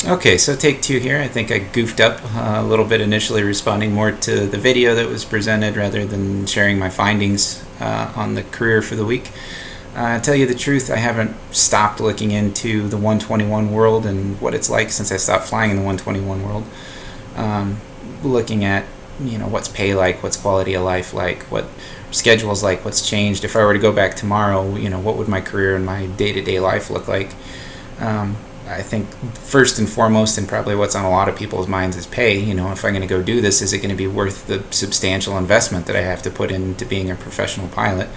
Okay, so take two here. I think I goofed up a little bit initially, responding more to the video that was presented rather than sharing my findings on the career for the week. Tell you the truth, I haven't stopped looking into the 121 world and what it's like since I stopped flying in the 121 world. Looking at what's pay like, what's quality of life like, what schedule's like, what's changed. If I were to go back tomorrow, what would my career and my day-to-day life look like? I think first and foremost, and probably what's on a lot of people's minds, is pay. If I'm going to go do this, is it going to be worth the substantial investment that I have to put into being a professional pilot?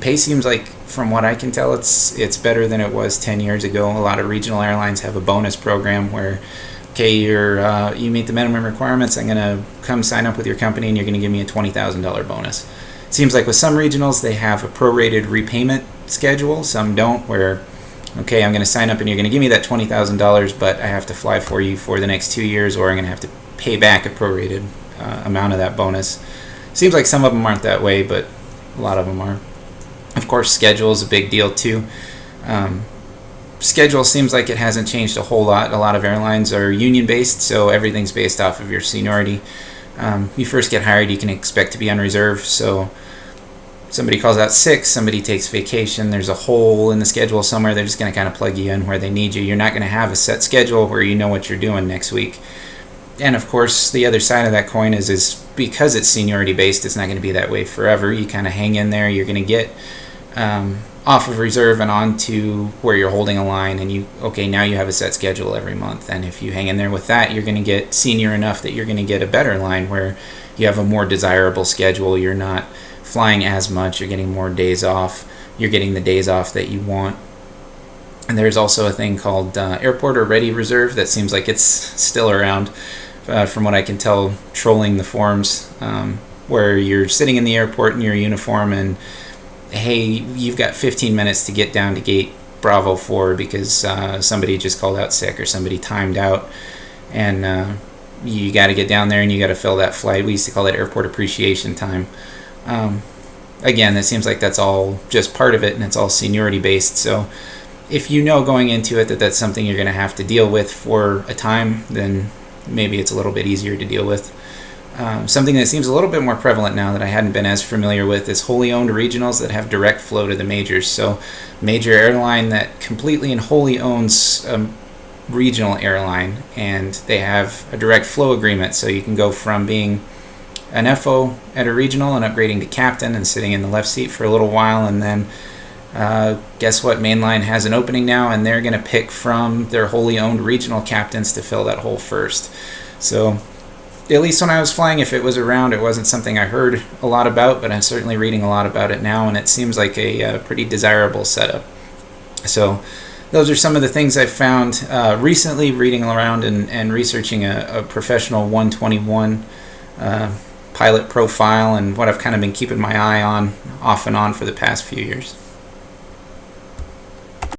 Pay seems like, from what I can tell, it's better than it was 10 years ago. A lot of regional airlines have a bonus program where, okay, you meet the minimum requirements, I'm going to come sign up with your company and you're going to give me a $20,000 bonus. It seems like with some regionals, they have a prorated repayment schedule. Some don't, where, okay, I'm going to sign up and you're going to give me that $20,000, but I have to fly for you for the next 2 years, or I'm going to have to pay back a prorated amount of that bonus. Seems like some of them aren't that way, but a lot of them are. Of course, schedule is a big deal too. Schedule seems like it hasn't changed a whole lot. A lot of airlines are union-based, so everything's based off of your seniority. You first get hired, you can expect to be on reserve, so somebody calls out sick, somebody takes vacation, there's a hole in the schedule somewhere, they're just going to kind of plug you in where they need you. You're not going to have a set schedule where you know what you're doing next week. And of course, the other side of that coin is because it's seniority based, it's not going to be that way forever. You kind of hang in there, you're going to get off of reserve and on to where you're holding a line, and now you have a set schedule every month. And if you hang in there with that, you're going to get senior enough that you're going to get a better line where you have a more desirable schedule. You're not flying as much, you're getting more days off, you're getting the days off that you want. And there's also a thing called airport or ready reserve that seems like it's still around, from what I can tell, trolling the forums, where you're sitting in the airport in your uniform and, hey, you've got 15 minutes to get down to gate Bravo 4 because somebody just called out sick or somebody timed out, and you got to get down there and you got to fill that flight. We used to call it airport appreciation time. Again, it seems like that's all just part of it, and it's all seniority based. So if you know going into it that that's something you're going to have to deal with for a time, then maybe it's a little bit easier to deal with. Something that seems a little bit more prevalent now that I hadn't been as familiar with is wholly owned regionals that have direct flow to the majors. So major airline that completely and wholly owns a regional airline, and they have a direct flow agreement, so you can go from being an FO at a regional and upgrading to captain and sitting in the left seat for a little while, and then guess what? Mainline has an opening now, and they're going to pick from their wholly owned regional captains to fill that hole first. So at least when I was flying, if it was around, it wasn't something I heard a lot about, but I'm certainly reading a lot about it now, and it seems like a pretty desirable setup. So those are some of the things I've found recently reading around and researching a professional 121 pilot profile, and what I've kind of been keeping my eye on off and on for the past few years.